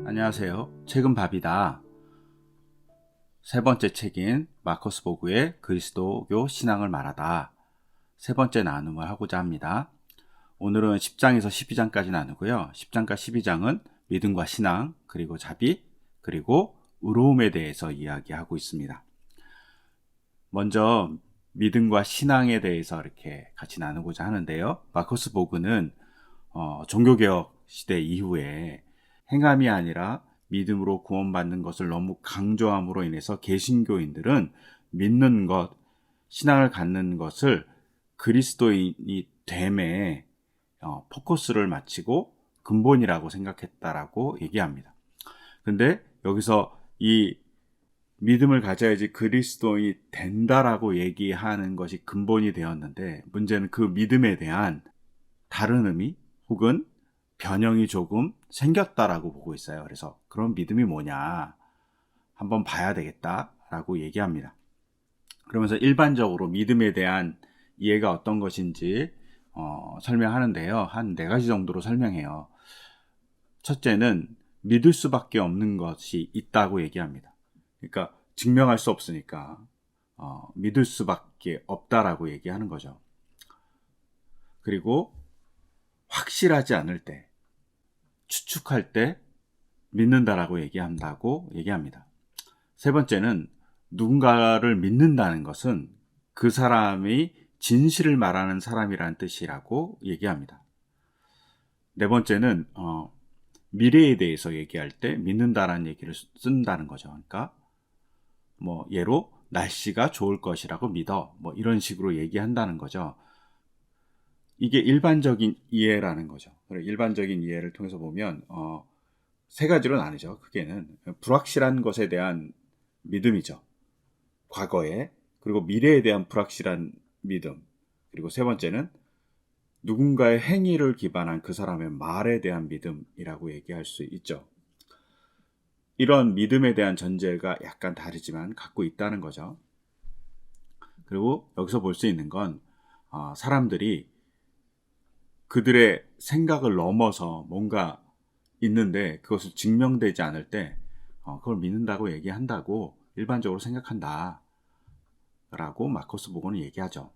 안녕하세요. 책은 밥이다. 세 번째 책인 마커스 보그의 그리스도교 신앙을 말하다. 세 번째 나눔을 하고자 합니다. 오늘은 10장에서 12장까지 나누고요. 10장과 12장은 믿음과 신앙, 그리고 자비, 그리고 의로움에 대해서 이야기하고 있습니다. 먼저 믿음과 신앙에 대해서 이렇게 같이 나누고자 하는데요. 마커스 보그는 종교개혁 시대 이후에 행함이 아니라 믿음으로 구원받는 것을 너무 강조함으로 인해서 개신교인들은 믿는 것, 신앙을 갖는 것을 그리스도인이 됨에 포커스를 맞추고 근본이라고 생각했다라고 얘기합니다. 근데 여기서 이 믿음을 가져야지 그리스도인이 된다라고 얘기하는 것이 근본이 되었는데, 문제는 그 믿음에 대한 다른 의미 혹은 변형이 조금 생겼다라고 보고 있어요. 그래서 그런 믿음이 뭐냐 한번 봐야 되겠다라고 얘기합니다. 그러면서 일반적으로 믿음에 대한 이해가 어떤 것인지 설명하는데요. 한 4가지 정도로 설명해요. 첫째는 믿을 수밖에 없는 것이 있다고 얘기합니다. 그러니까 증명할 수 없으니까 믿을 수밖에 없다라고 얘기하는 거죠. 그리고 확실하지 않을 때, 추측할 때 믿는다라고 얘기합니다. 세 번째는 누군가를 믿는다는 것은 그 사람이 진실을 말하는 사람이라는 뜻이라고 얘기합니다. 네 번째는 미래에 대해서 얘기할 때 믿는다라는 얘기를 쓴다는 거죠. 그러니까 예로 날씨가 좋을 것이라고 믿어, 이런 식으로 얘기한다는 거죠. 이게 일반적인 이해라는 거죠. 일반적인 이해를 통해서 보면 3가지로 나뉘죠. 크게는 불확실한 것에 대한 믿음이죠. 과거에. 그리고 미래에 대한 불확실한 믿음. 그리고 세 번째는 누군가의 행위를 기반한 그 사람의 말에 대한 믿음이라고 얘기할 수 있죠. 이런 믿음에 대한 전제가 약간 다르지만 갖고 있다는 거죠. 그리고 여기서 볼 수 있는 건 사람들이 그들의 생각을 넘어서 뭔가 있는데 그것을 증명되지 않을 때 그걸 믿는다고 얘기한다고 일반적으로 생각한다 라고 마커스 보고는 얘기하죠.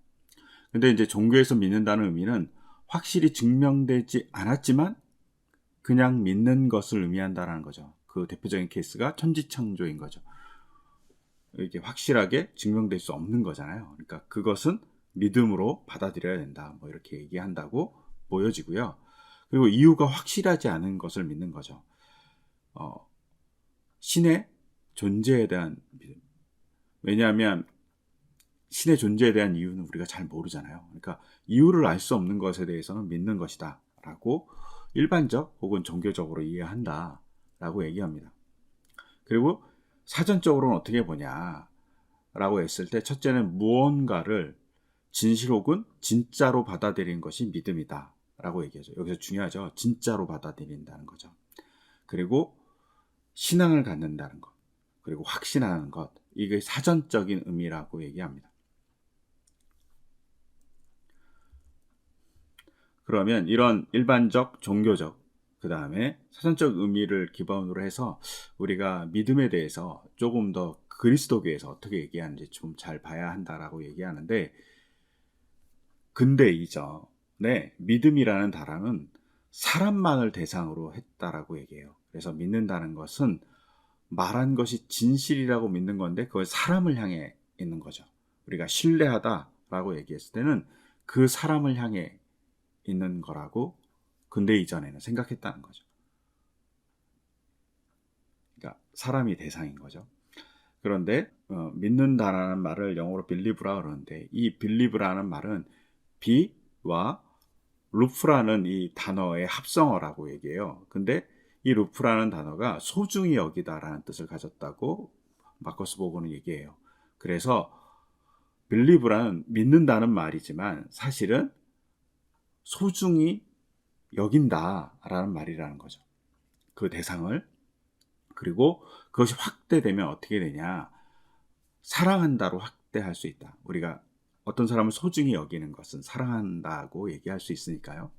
근데 이제 종교에서 믿는다는 의미는 확실히 증명되지 않았지만 그냥 믿는 것을 의미한다라는 거죠. 그 대표적인 케이스가 천지창조인 거죠. 이게 확실하게 증명될 수 없는 거잖아요. 그러니까 그것은 믿음으로 받아들여야 된다, 이렇게 얘기한다고 보여지고요. 그리고 이유가 확실하지 않은 것을 믿는 거죠. 신의 존재에 대한 믿음. 왜냐하면 신의 존재에 대한 이유는 우리가 잘 모르잖아요. 그러니까 이유를 알 수 없는 것에 대해서는 믿는 것이다 라고 일반적 혹은 종교적으로 이해한다 라고 얘기합니다. 그리고 사전적으로는 어떻게 보냐 라고 했을 때, 첫째는 무언가를 진실 혹은 진짜로 받아들이는 것이 믿음이다 라고 얘기하죠. 여기서 중요하죠. 진짜로 받아들인다는 거죠. 그리고 신앙을 갖는다는 것, 그리고 확신하는 것, 이게 사전적인 의미라고 얘기합니다. 그러면 이런 일반적, 종교적, 그 다음에 사전적 의미를 기반으로 해서 우리가 믿음에 대해서 조금 더 그리스도교에서 어떻게 얘기하는지 좀 잘 봐야 한다라고 얘기하는데, 근대 이전에 믿음이라는 단어는 사람만을 대상으로 했다라고 얘기해요. 그래서 믿는다는 것은 말한 것이 진실이라고 믿는 건데 그걸 사람을 향해 있는 거죠. 우리가 신뢰하다라고 얘기했을 때는 그 사람을 향해 있는 거라고 근대 이전에는 생각했다는 거죠. 그러니까 사람이 대상인 거죠. 그런데 믿는다라는 말을 영어로 believe라 그러는데, 이 believe라는 말은 비와 루프라는 이 단어의 합성어라고 얘기해요. 근데 이 루프라는 단어가 소중히 여기다라는 뜻을 가졌다고 마커스 보고는 얘기해요. 그래서 believe라는 믿는다는 말이지만 사실은 소중히 여긴다라는 말이라는 거죠. 그 대상을. 그리고 그것이 확대되면 어떻게 되냐, 사랑한다로 확대할 수 있다. 우리가 어떤 사람을 소중히 여기는 것은 사랑한다고 얘기할 수 있으니까요.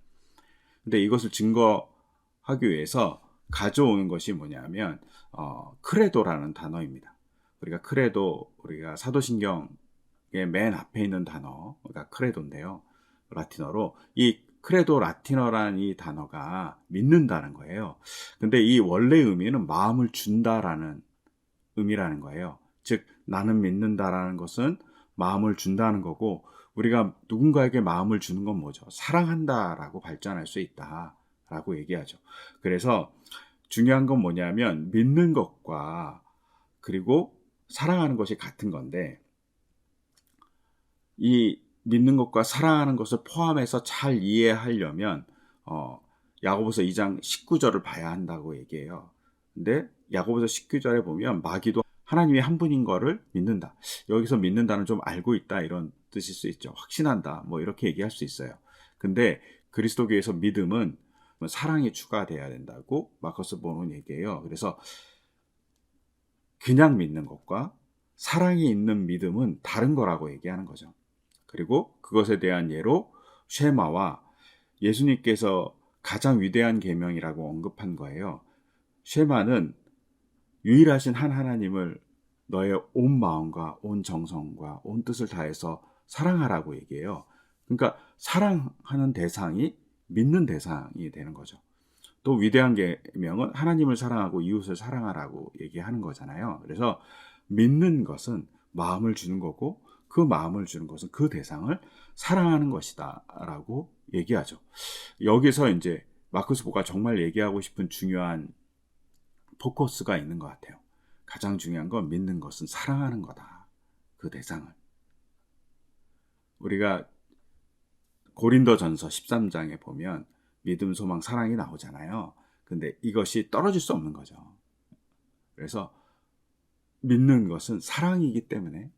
근데 이것을 증거하기 위해서 가져오는 것이 뭐냐면 크레도라는 단어입니다. 우리가 사도신경의 맨 앞에 있는 단어가 크레도인데요. 라틴어로 이 크레도 라틴어라는 이 단어가 믿는다는 거예요. 근데 이 원래 의미는 마음을 준다라는 의미라는 거예요. 즉 나는 믿는다라는 것은 마음을 준다는 거고, 우리가 누군가에게 마음을 주는 건 뭐죠? 사랑한다라고 발전할 수 있다라고 얘기하죠. 그래서 중요한 건 뭐냐면 믿는 것과 그리고 사랑하는 것이 같은 건데, 이 믿는 것과 사랑하는 것을 포함해서 잘 이해하려면 야고보서 2장 19절을 봐야 한다고 얘기해요. 근데 야고보서 19절에 보면 마귀도 하나님이 한 분인 거를 믿는다. 여기서 믿는다는 좀 알고 있다 이런 뜻일 수 있죠. 확신한다 뭐 이렇게 얘기할 수 있어요. 근데 그리스도교에서 믿음은 사랑이 추가돼야 된다고 마커스 보는 얘기해요. 그래서 그냥 믿는 것과 사랑이 있는 믿음은 다른 거라고 얘기하는 거죠. 그리고 그것에 대한 예로 쉐마와 예수님께서 가장 위대한 계명이라고 언급한 거예요. 쉐마는 유일하신 한 하나님을 너의 온 마음과 온 정성과 온 뜻을 다해서 사랑하라고 얘기해요. 그러니까 사랑하는 대상이 믿는 대상이 되는 거죠. 또 위대한 계명은 하나님을 사랑하고 이웃을 사랑하라고 얘기하는 거잖아요. 그래서 믿는 것은 마음을 주는 거고, 그 마음을 주는 것은 그 대상을 사랑하는 것이다 라고 얘기하죠. 여기서 이제 마커스 보가 정말 얘기하고 싶은 중요한 포커스가 있는 것 같아요. 가장 중요한 건 믿는 것은 사랑하는 거다. 그 대상을. 우리가 고린도전서 13장에 보면 믿음, 소망, 사랑이 나오잖아요. 근데 이것이 떨어질 수 없는 거죠. 그래서 믿는 것은 사랑이기 때문에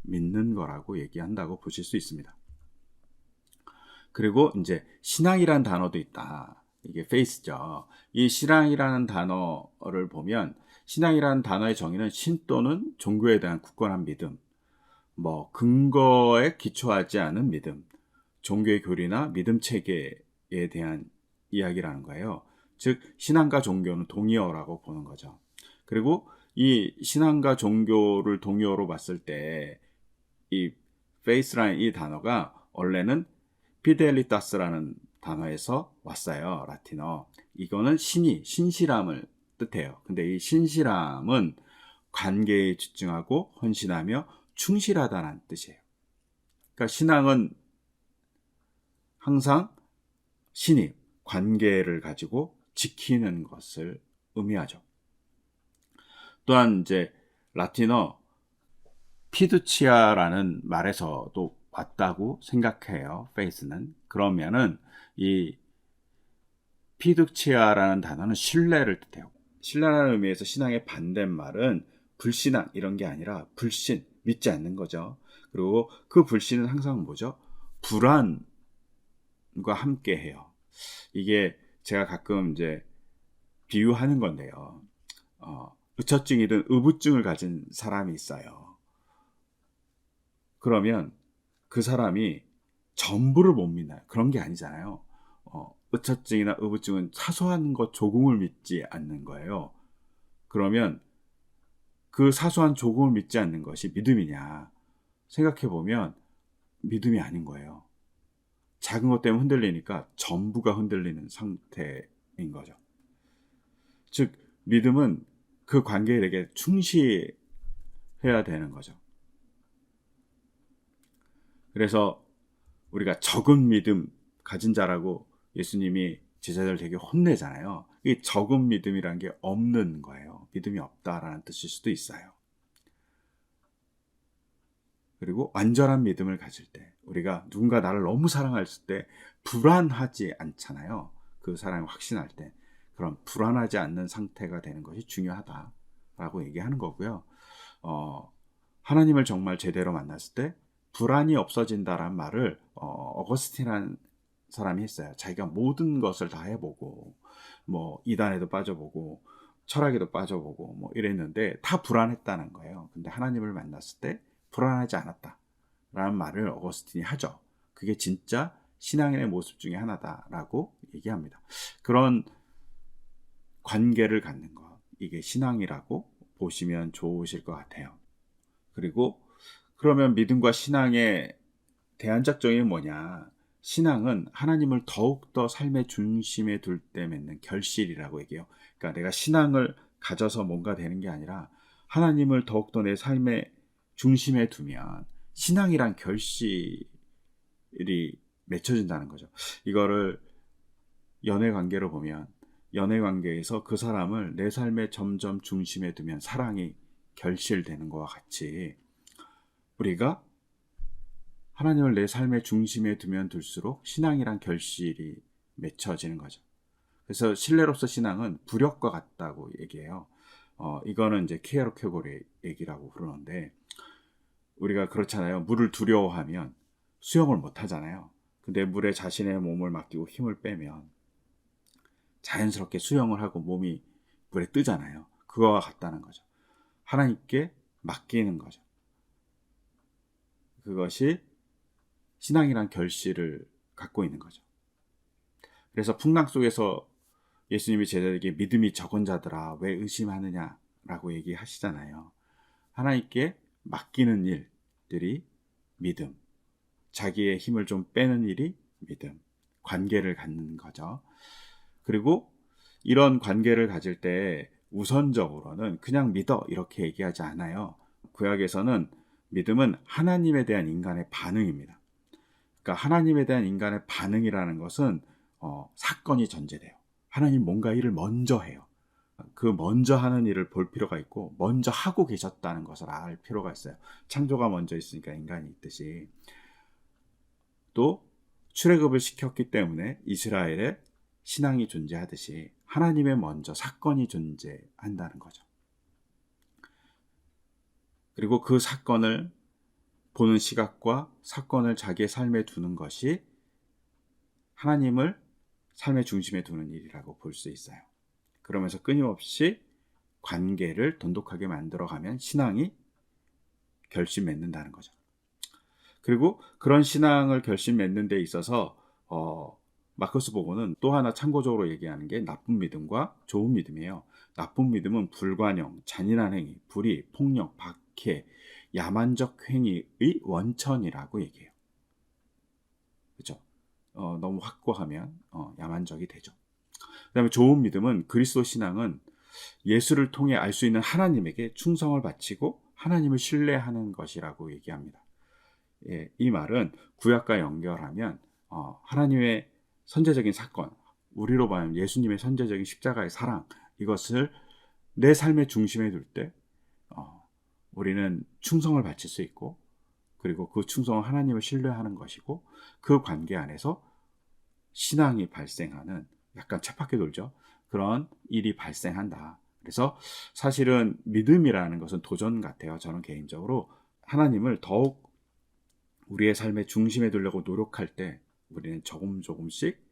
믿는 거라고 얘기한다고 보실 수 있습니다. 그리고 이제 신앙이란 단어도 있다. 이게 faith죠. 이 신앙이라는 단어를 보면 신앙이라는 단어의 정의는 신 또는 종교에 대한 굳건한 믿음, 뭐 근거에 기초하지 않은 믿음, 종교의 교리나 믿음 체계에 대한 이야기라는 거예요. 즉 신앙과 종교는 동의어라고 보는 거죠. 그리고 이 신앙과 종교를 동의어로 봤을 때 이 faith라는 이 단어가 원래는 피델리타스라는 단어에서 왔어요. 라틴어. 이거는 신실함을 뜻해요. 근데 이 신실함은 관계에 집중하고 헌신하며 충실하다는 뜻이에요. 그러니까 신앙은 항상 관계를 가지고 지키는 것을 의미하죠. 또한 이제 라틴어 피두치아라는 말에서도 왔다고 생각해요. faith는. 그러면은 이 피두치아라는 단어는 신뢰를 뜻해요. 신뢰라는 의미에서 신앙의 반대말은 불신앙 이런 게 아니라 불신, 믿지 않는 거죠. 그리고 그 불신은 항상 뭐죠? 불안과 함께 해요. 이게 제가 가끔 이제 비유하는 건데요. 의처증이든 의부증을 가진 사람이 있어요. 그러면 그 사람이 전부를 못 믿나요? 그런 게 아니잖아요. 의처증이나 의부증은 사소한 것 조금을 믿지 않는 거예요. 그러면 그 사소한 조금을 믿지 않는 것이 믿음이냐? 생각해보면 믿음이 아닌 거예요. 작은 것 때문에 흔들리니까 전부가 흔들리는 상태인 거죠. 즉 믿음은 그 관계에 되게 충실해야 되는 거죠. 그래서 우리가 적은 믿음 가진 자라고 예수님이 제자들 되게 혼내잖아요. 이 적은 믿음이라는 게 없는 거예요. 믿음이 없다라는 뜻일 수도 있어요. 그리고 완전한 믿음을 가질 때, 우리가 누군가 나를 너무 사랑했을 때 불안하지 않잖아요. 그 사랑을 확신할 때. 그런 불안하지 않는 상태가 되는 것이 중요하다라고 얘기하는 거고요. 하나님을 정말 제대로 만났을 때 불안이 없어진다란 말을 어거스틴이라는 사람이 했어요. 자기가 모든 것을 다 해보고 뭐 이단에도 빠져보고 철학에도 빠져보고 뭐 이랬는데 다 불안했다는 거예요. 근데 하나님을 만났을 때 불안하지 않았다라는 말을 어거스틴이 하죠. 그게 진짜 신앙인의 모습 중에 하나다라고 얘기합니다. 그런 관계를 갖는 것, 이게 신앙이라고 보시면 좋으실 것 같아요. 그리고 그러면 믿음과 신앙의 대안작정이 뭐냐? 신앙은 하나님을 더욱더 삶의 중심에 둘 때 맺는 결실이라고 얘기해요. 그러니까 내가 신앙을 가져서 뭔가 되는 게 아니라 하나님을 더욱더 내 삶의 중심에 두면 신앙이란 결실이 맺혀진다는 거죠. 이거를 연애 관계로 보면 연애 관계에서 그 사람을 내 삶의 점점 중심에 두면 사랑이 결실되는 것과 같이 우리가 하나님을 내 삶의 중심에 두면 둘수록 신앙이란 결실이 맺혀지는 거죠. 그래서 신뢰로서 신앙은 부력과 같다고 얘기해요. 이거는 이제 키에로케고르의 얘기라고 그러는데 우리가 그렇잖아요. 물을 두려워하면 수영을 못 하잖아요. 근데 물에 자신의 몸을 맡기고 힘을 빼면 자연스럽게 수영을 하고 몸이 물에 뜨잖아요. 그거와 같다는 거죠. 하나님께 맡기는 거죠. 그것이 신앙이란 결실을 갖고 있는 거죠. 그래서 풍랑 속에서 예수님이 제자들에게 믿음이 적은 자들아 왜 의심하느냐라고 얘기하시잖아요. 하나님께 맡기는 일들이 믿음, 자기의 힘을 좀 빼는 일이 믿음, 관계를 갖는 거죠. 그리고 이런 관계를 가질 때 우선적으로는 그냥 믿어 이렇게 얘기하지 않아요. 구약에서는 믿음은 하나님에 대한 인간의 반응입니다. 그러니까 하나님에 대한 인간의 반응이라는 것은 사건이 전제돼요. 하나님 뭔가 일을 먼저 해요. 그 먼저 하는 일을 볼 필요가 있고 먼저 하고 계셨다는 것을 알 필요가 있어요. 창조가 먼저 있으니까 인간이 있듯이. 또 출애굽을 시켰기 때문에 이스라엘에 신앙이 존재하듯이 하나님의 먼저 사건이 존재한다는 거죠. 그리고 그 사건을 보는 시각과 사건을 자기의 삶에 두는 것이 하나님을 삶의 중심에 두는 일이라고 볼 수 있어요. 그러면서 끊임없이 관계를 돈독하게 만들어가면 신앙이 결심 맺는다는 거죠. 그리고 그런 신앙을 결심 맺는 데 있어서 마커스 보고는 또 하나 참고적으로 얘기하는 게 나쁜 믿음과 좋은 믿음이에요. 나쁜 믿음은 불관용, 잔인한 행위, 불의, 폭력, 박해, 야만적 행위의 원천이라고 얘기해요. 그렇죠? 너무 확고하면 야만적이 되죠. 그 다음에 좋은 믿음은 그리스도 신앙은 예수를 통해 알 수 있는 하나님에게 충성을 바치고 하나님을 신뢰하는 것이라고 얘기합니다. 예, 이 말은 구약과 연결하면 하나님의 선제적인 사건, 우리로 보면 예수님의 선제적인 십자가의 사랑, 이것을 내 삶의 중심에 둘 때 우리는 충성을 바칠 수 있고 그리고 그 충성은 하나님을 신뢰하는 것이고 그 관계 안에서 신앙이 발생하는 약간 쳇바퀴 돌죠. 그런 일이 발생한다. 그래서 사실은 믿음이라는 것은 도전 같아요. 저는 개인적으로 하나님을 더욱 우리의 삶의 중심에 두려고 노력할 때 우리는 조금씩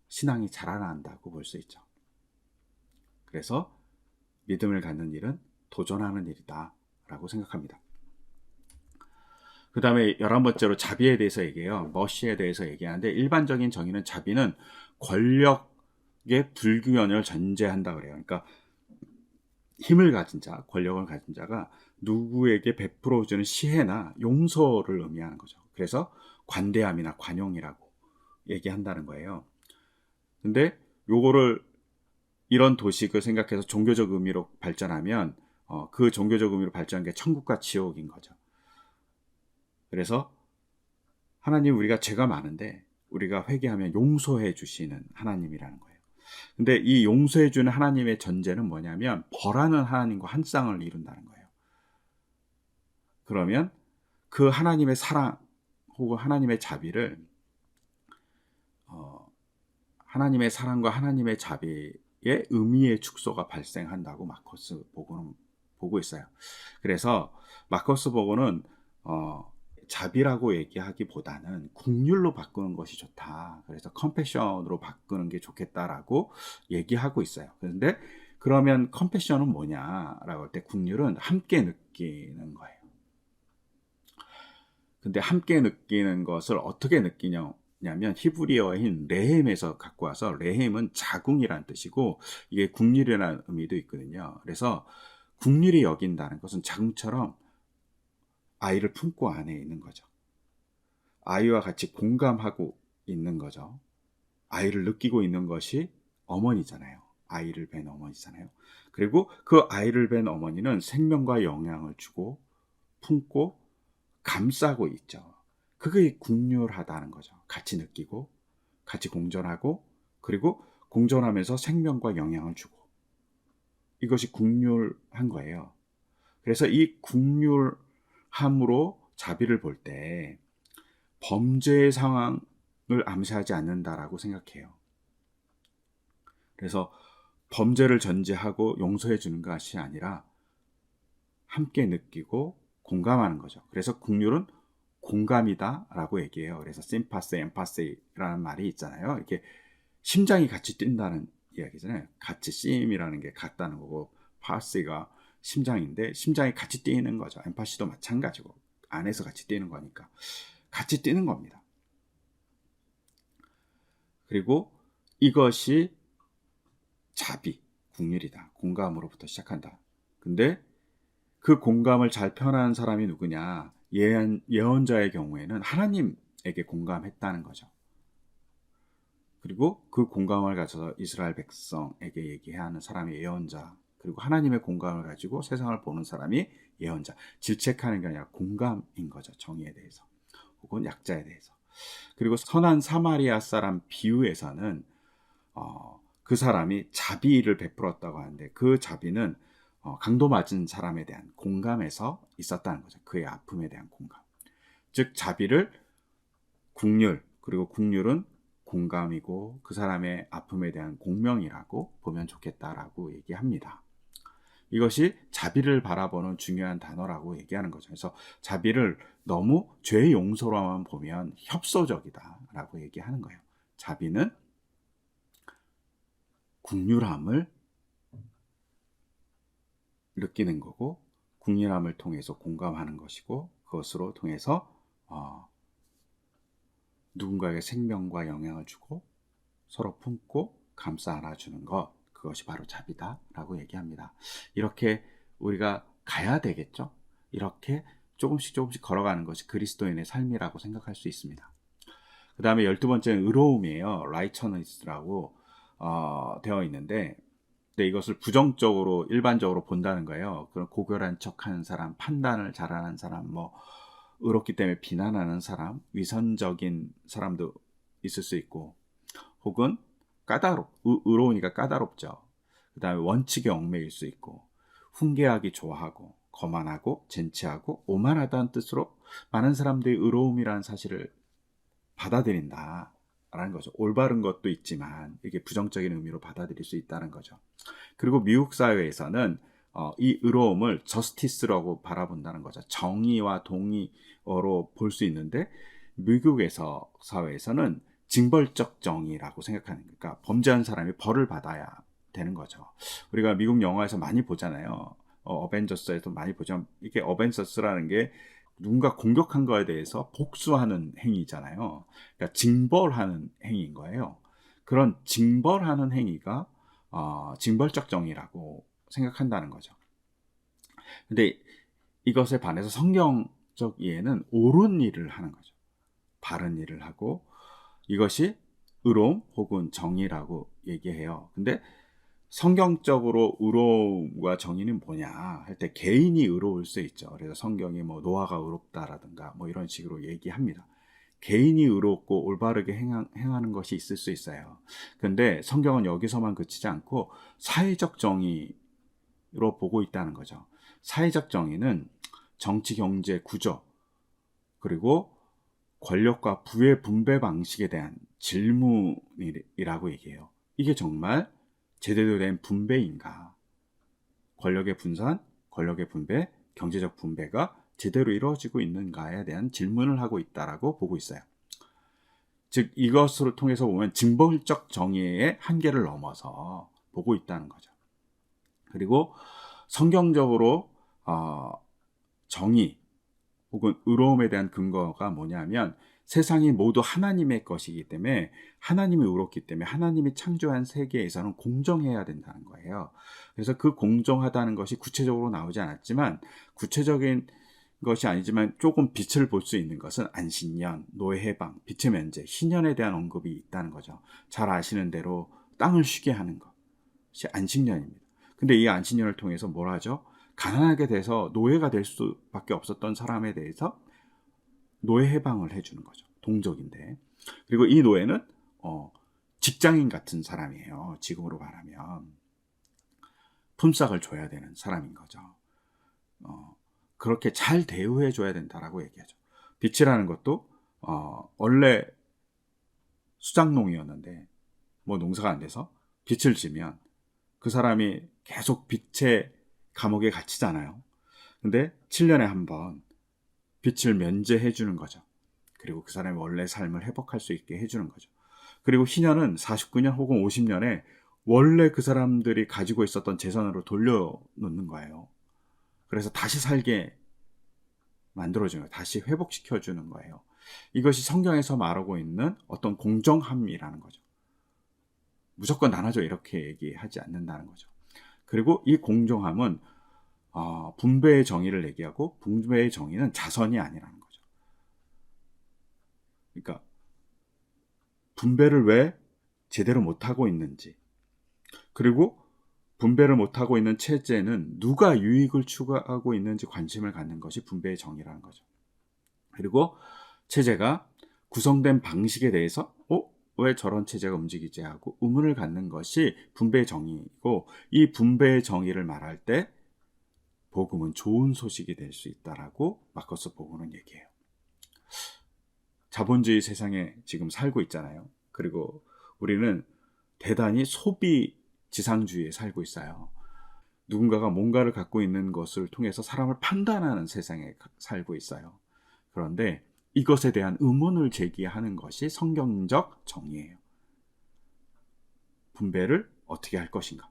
신앙이 자라난다고 볼 수 있죠. 그래서 믿음을 갖는 일은 도전하는 일이다 라고 생각합니다. 그 다음에 11번째로 자비에 대해서 얘기해요. 머시에 대해서 얘기하는데 일반적인 정의는 자비는 권력의 불균형을 전제한다 그래요. 그러니까 힘을 가진 자, 권력을 가진 자가 누구에게 베풀어주는 시혜나 용서를 의미하는 거죠. 그래서 관대함이나 관용이라고 얘기한다는 거예요. 근데 요거를 이런 도식을 생각해서 종교적 의미로 발전하면 그 종교적 의미로 발전한 게 천국과 지옥인 거죠. 그래서 하나님 우리가 죄가 많은데 우리가 회개하면 용서해 주시는 하나님이라는 거예요. 근데 이 용서해 주는 하나님의 전제는 뭐냐면 벌하는 하나님과 한 쌍을 이룬다는 거예요. 그러면 그 하나님의 사랑 혹은 하나님의 자비를 하나님의 사랑과 하나님의 자비의 의미의 축소가 발생한다고 마커스 보고는 보고 있어요. 그래서 마커스 보고는 자비라고 얘기하기보다는 국률로 바꾸는 것이 좋다. 그래서 컴패션으로 바꾸는 게 좋겠다라고 얘기하고 있어요. 그런데 그러면 컴패션은 뭐냐라고 할 때 국률은 함께 느끼는 거예요. 근데 함께 느끼는 것을 어떻게 느끼냐 뭐냐면 히브리어인 레헴에서 갖고 와서, 레헴은 자궁이라는 뜻이고 이게 국률이라는 의미도 있거든요. 그래서 국률이 여긴다는 것은 자궁처럼 아이를 품고 안에 있는 거죠. 아이와 같이 공감하고 있는 거죠. 아이를 느끼고 있는 것이 어머니잖아요. 아이를 뵌 어머니잖아요. 그리고 그 아이를 뵌 어머니는 생명과 영향을 주고 품고 감싸고 있죠. 그게 국률하다는 거죠. 같이 느끼고 같이 공존하고 그리고 공존하면서 생명과 영향을 주고, 이것이 국률한 거예요. 그래서 이 국률함으로 자비를 볼 때 범죄의 상황을 암시하지 않는다라고 생각해요. 그래서 범죄를 전제하고 용서해 주는 것이 아니라 함께 느끼고 공감하는 거죠. 그래서 국률은 공감이다라고 얘기해요. 그래서 심파시, 엠파시라는 말이 있잖아요. 이렇게 심장이 같이 뛴다는 이야기잖아요. 같이 심이라는 게 같다는 거고, 파시가 심장인데 심장이 같이 뛰는 거죠. 엠파시도 마찬가지고 안에서 같이 뛰는 거니까 같이 뛰는 겁니다. 그리고 이것이 자비, 국률이다. 공감으로부터 시작한다. 근데 그 공감을 잘 표현하는 사람이 누구냐? 예언자의 경우에는 하나님에게 공감했다는 거죠. 그리고 그 공감을 가져서 이스라엘 백성에게 얘기해야 하는 사람이 예언자, 그리고 하나님의 공감을 가지고 세상을 보는 사람이 예언자. 질책하는 게 아니라 공감인 거죠. 정의에 대해서 혹은 약자에 대해서. 그리고 선한 사마리아 사람 비유에서는 그 사람이 자비를 베풀었다고 하는데, 그 자비는 강도 맞은 사람에 대한 공감에서 있었다는 거죠. 그의 아픔에 대한 공감. 즉 자비를 국률, 그리고 국률은 공감이고 그 사람의 아픔에 대한 공명이라고 보면 좋겠다라고 얘기합니다. 이것이 자비를 바라보는 중요한 단어라고 얘기하는 거죠. 그래서 자비를 너무 죄 용서로만 보면 협소적이다라고 얘기하는 거예요. 자비는 국률함을 느끼는 거고, 국률함을 통해서 공감하는 것이고, 그것으로 통해서 누군가에게 생명과 영향을 주고 서로 품고 감싸 안아주는 것, 그것이 바로 자비다라고 얘기합니다. 이렇게 우리가 가야 되겠죠. 이렇게 조금씩 걸어가는 것이 그리스도인의 삶이라고 생각할 수 있습니다. 그 다음에 12번째는 의로움이에요. righteousness라고 되어 있는데, 이것을 부정적으로 일반적으로 본다는 거예요. 그런 고결한 척하는 사람, 판단을 잘하는 사람, 의롭기 때문에 비난하는 사람, 위선적인 사람도 있을 수 있고, 혹은 의로우니까 까다롭죠. 그 다음에 원칙에 얽매일 수 있고, 훈계하기 좋아하고, 거만하고, 젠치하고, 오만하다는 뜻으로 많은 사람들이 의로움이라는 사실을 받아들인다라는 거죠. 올바른 것도 있지만 이게 부정적인 의미로 받아들일 수 있다는 거죠. 그리고 미국 사회에서는 이 의로움을 저스티스라고 바라본다는 거죠. 정의와 동의어로 볼 수 있는데, 미국에서 사회에서는 징벌적 정의라고 생각하는, 그러니까 범죄한 사람이 벌을 받아야 되는 거죠. 우리가 미국 영화에서 많이 보잖아요. 어벤져스에도 많이 보지만, 이게 어벤져스라는 게 누군가 공격한 거에 대해서 복수하는 행위잖아요. 그러니까 징벌하는 행위인 거예요. 그런 징벌하는 행위가 징벌적 정의라고 생각한다는 거죠. 근데 이것에 반해서 성경적 이해는 옳은 일을 하는 거죠. 바른 일을 하고, 이것이 의로움 혹은 정의라고 얘기해요. 근데 성경적으로 의로움과 정의는 뭐냐 할 때 개인이 의로울 수 있죠. 그래서 성경이 노아가 의롭다라든가 이런 식으로 얘기합니다. 개인이 의롭고 올바르게 행하는 것이 있을 수 있어요. 근데 성경은 여기서만 그치지 않고 사회적 정의로 보고 있다는 거죠. 사회적 정의는 정치, 경제, 구조, 그리고 권력과 부의 분배 방식에 대한 질문이라고 얘기해요. 이게 정말 제대로 된 분배인가? 권력의 분산, 권력의 분배, 경제적 분배가 제대로 이루어지고 있는가에 대한 질문을 하고 있다라고 보고 있어요. 즉 이것을 통해서 보면 징벌적 정의의 한계를 넘어서 보고 있다는 거죠. 그리고 성경적으로 정의 혹은 의로움에 대한 근거가 뭐냐면, 세상이 모두 하나님의 것이기 때문에 하나님이 의롭기 때문에 하나님이 창조한 세계에서는 공정해야 된다는 거예요. 그래서 그 공정하다는 것이 구체적으로 나오지 않았지만 구체적인 것이 아니지만 조금 빛을 볼 수 있는 것은 안식년, 노예 해방, 빛의 면제, 희년에 대한 언급이 있다는 거죠. 잘 아시는 대로 땅을 쉬게 하는 것이 안식년입니다. 근데 이 안식년을 통해서 뭘 하죠? 가난하게 돼서 노예가 될 수밖에 없었던 사람에 대해서 노예 해방을 해주는 거죠. 동족인데. 그리고 이 노예는 직장인 같은 사람이에요. 지금으로 말하면 품삯을 줘야 되는 사람인 거죠. 그렇게 잘 대우해 줘야 된다라고 얘기하죠. 빚이라는 것도 원래 수작농이었는데 뭐 농사가 안 돼서 빚을 지면 그 사람이 계속 빚의 감옥에 갇히잖아요. 근데 7년에 한 번 빚을 면제해 주는 거죠. 그리고 그 사람이 원래 삶을 회복할 수 있게 해주는 거죠. 그리고 희년은 49년 혹은 50년에 원래 그 사람들이 가지고 있었던 재산으로 돌려놓는 거예요. 그래서 다시 살게 만들어주는 거예요. 다시 회복시켜주는 거예요. 이것이 성경에서 말하고 있는 어떤 공정함이라는 거죠. 무조건 나눠줘 이렇게 얘기하지 않는다는 거죠. 그리고 이 공정함은 분배의 정의를 얘기하고 분배의 정의는 자선이 아니라는 거죠. 그러니까 분배를 왜 제대로 못하고 있는지, 그리고 분배를 못하고 있는 체제는 누가 유익을 추구하고 있는지 관심을 갖는 것이 분배의 정의라는 거죠. 그리고 체제가 구성된 방식에 대해서 왜 저런 체제가 움직이지 하고 의문을 갖는 것이 분배의 정의이고, 이 분배의 정의를 말할 때 복음은 좋은 소식이 될 수 있다라고 마커스 복음은 얘기해요. 자본주의 세상에 지금 살고 있잖아요. 그리고 우리는 대단히 소비 지상주의에 살고 있어요. 누군가가 뭔가를 갖고 있는 것을 통해서 사람을 판단하는 세상에 살고 있어요. 그런데 이것에 대한 의문을 제기하는 것이 성경적 정의예요. 분배를 어떻게 할 것인가?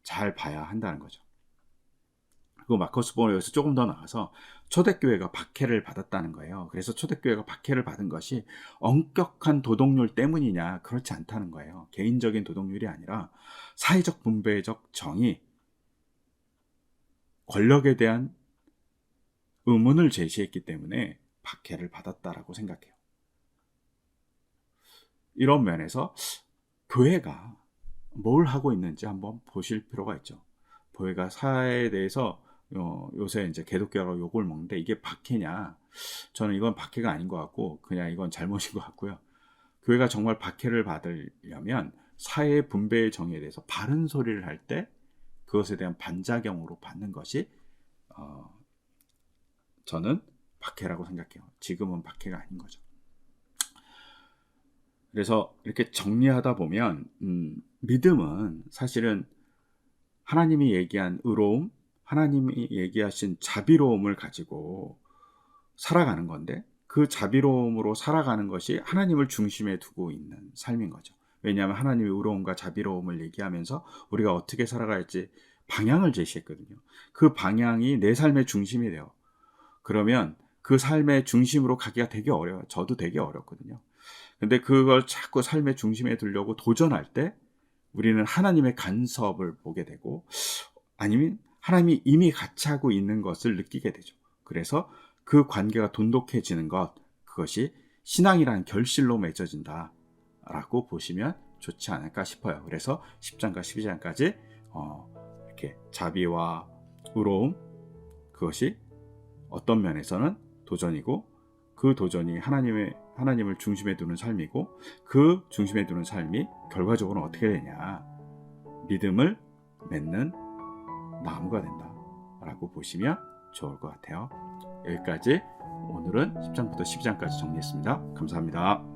잘 봐야 한다는 거죠. 그리고 마커스 복음은 여기서 조금 더 나가서 초대교회가 박해를 받았다는 거예요. 그래서 초대교회가 박해를 받은 것이 엄격한 도덕률 때문이냐? 그렇지 않다는 거예요. 개인적인 도덕률이 아니라 사회적 분배적 정의, 권력에 대한 의문을 제시했기 때문에 박해를 받았다라고 생각해요. 이런 면에서 교회가 뭘 하고 있는지 한번 보실 필요가 있죠. 교회가 사회에 대해서 요새 이제 개독교라고 욕을 먹는데 이게 박해냐? 저는 이건 박해가 아닌 것 같고 그냥 이건 잘못인 것 같고요. 교회가 정말 박해를 받으려면 사회의 분배의 정의에 대해서 바른 소리를 할 때 그것에 대한 반작용으로 받는 것이 저는 박해라고 생각해요. 지금은 박해가 아닌 거죠. 그래서 이렇게 정리하다 보면 믿음은 사실은 하나님이 얘기한 의로움, 하나님이 얘기하신 자비로움을 가지고 살아가는 건데, 그 자비로움으로 살아가는 것이 하나님을 중심에 두고 있는 삶인 거죠. 왜냐하면 하나님의 의로움과 자비로움을 얘기하면서 우리가 어떻게 살아갈지 방향을 제시했거든요. 그 방향이 내 삶의 중심이 돼요. 그러면 그 삶의 중심으로 가기가 되게 어려워요. 저도 되게 어렵거든요. 근데 그걸 자꾸 삶의 중심에 두려고 도전할 때 우리는 하나님의 간섭을 보게 되고, 아니면 하나님이 이미 같이 하고 있는 것을 느끼게 되죠. 그래서 그 관계가 돈독해지는 것, 그것이 신앙이라는 결실로 맺어진다라고 보시면 좋지 않을까 싶어요. 그래서 10장과 12장까지 이렇게 자비와 의로움, 그것이 어떤 면에서는 도전이고, 그 도전이 하나님을 중심에 두는 삶이고, 그 중심에 두는 삶이 결과적으로 어떻게 되냐, 믿음을 맺는 나무가 된다라고 보시면 좋을 것 같아요. 여기까지 오늘은 10장부터 12장까지 정리했습니다. 감사합니다.